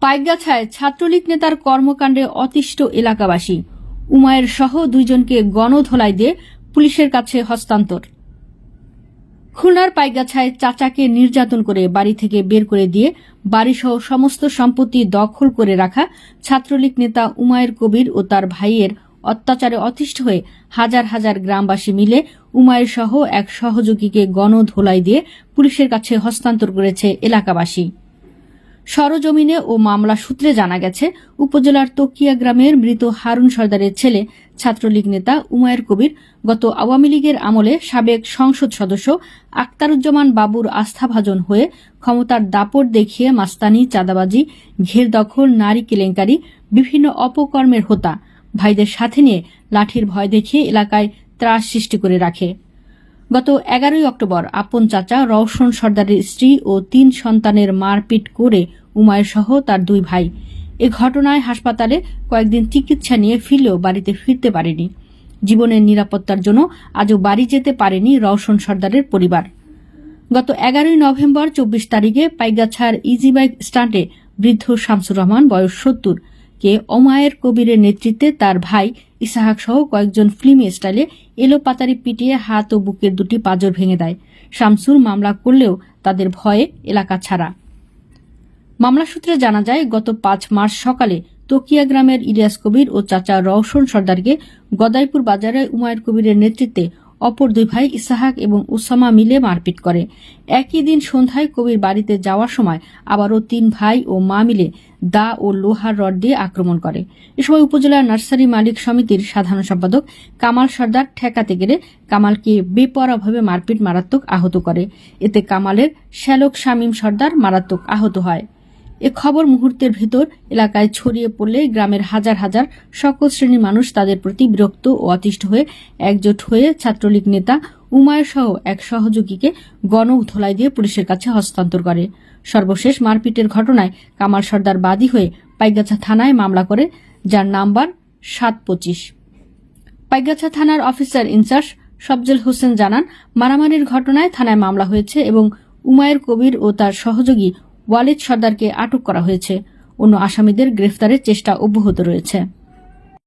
পাইকগাছায় ছাত্রলীগ নেতার কর্মকাণ্ডে অতিষ্ঠ এলাকাবাসী। উমায়ের সহ দুইজনকে গণধোলাই দিয়ে পুলিশের কাছে হস্তান্তর। খুলনার পাইকগাছায় চাচাকে নির্যাতন করে বাড়ি থেকে বের করে দিয়ে বাড়িসহ সমস্ত সম্পত্তি দখল করে রাখা ছাত্রলীগ নেতা উমায়ের কবির ও তার ভাইয়ের অত্যাচারে অতিষ্ঠ হয়ে হাজার হাজার গ্রামবাসী মিলে উমায়ের সহ এক সহযোগীকে গণধোলাই দিয়ে পুলিশের কাছে হস্তান্তর করেছে এলাকাবাসী। সরজমিনে ও মামলা সূত্রে জানা গেছে, উপজেলার তকিয়া গ্রামের মৃত হারুন সর্দারের ছেলে ছাত্রলীগ নেতা উমায়ের কবির গত আওয়ামী লীগের আমলে সাবেক সংসদ সদস্য আখতারুজ্জামান বাবুর আস্থাভাজন হয়ে ক্ষমতার দাপট দেখিয়ে মাস্তানি, চাঁদাবাজি, ঘের দখল, নারী কেলেঙ্কারি, বিভিন্ন অপকর্মের হোতা ভাইদের সাথে নিয়ে লাঠির ভয় দেখিয়ে এলাকায় ত্রাস সৃষ্টি করে রাখে। গত 11 অক্টোবর আপন চাচা রওশন সর্দারের স্ত্রী ও 3 সন্তানের মারপিট করে উমায়ের সহ তার 2 ভাই। এ ঘটনায় হাসপাতালে কয়েকদিন চিকিৎসা নিয়ে ফিরলেও বাড়িতে ফিরতে পারেনি। জীবনের নিরাপত্তার জন্য আজও বাড়ি যেতে পারেনি রওশন সর্দারের পরিবার। গত 11 নভেম্বর 24 তারিখে পাইকগাছার ইজিবাইক স্ট্যান্ডে বৃদ্ধ শামসুর রহমান বয়স 70 কে উমায়ের কবিরের নেতৃত্বে তার ভাই ইসাহাক সহ কয়েকজন ফিল্মি স্টাইলে এলোপাতাড়ি পিটিয়ে হাত ও বুকের 2টি পাঁজর ভেঙে দেয়। শামসুর মামলা করলেও তাদের ভয়ে এলাকা ছাড়া। মামলা সূত্রে জানা যায়, গত 5 মার্চ সকালে তকিয়া গ্রামের ইলিয়াস কবির ও চাচা রওশন সর্দারকে গদাইপুর বাজারে উমায়ের কবিরের নেতৃত্বে অপর 2 ভাই ইসাহাক এবং উসামা মিলে মারপিট করে। একই দিন সন্ধ্যায় কবির বাড়িতে যাওয়ার সময় আবারও 3 ভাই ও মা মিলে দা ও লোহার রড দিয়ে আক্রমণ করে। এ সময় উপজেলা নার্সারি মালিক সমিতির সাধারণ সম্পাদক কামাল সর্দার ঠেকাতে গেলে কামালকে বেপরোয়াভাবে মারপিট মারাত্মক আহত করে। এতে কামালের শ্যালক শামীম সর্দার মারাত্মক আহত হয়। এ খবর মুহূর্তের ভেতর এলাকায় ছড়িয়ে পড়লে গ্রামের হাজার হাজার সকল শ্রেণীর মানুষ তাদের প্রতি বিরক্ত ও অতিষ্ঠ হয়ে একজোট হয়ে ছাত্রলীগ নেতা উমায়ের সহ এক সহযোগীকে গণধোলাই দিয়ে পুলিশের কাছে হস্তান্তর করে। সর্বশেষ মারপিটের ঘটনায় কামাল সর্দার বাদী হয়ে পাইকগাছা থানায় মামলা করে, যার নাম্বার 725। পাইকগাছা থানার অফিসার ইনচার্জ সফজল হোসেন জানান, মারামারির ঘটনায় থানায় মামলা হয়েছে এবং উমায়ের কবির ও তার সহযোগী ওয়ালিদ সর্দারকে আটক করা হয়েছে। অন্য আসামিদের গ্রেফতারের চেষ্টা অব্যাহত রয়েছে।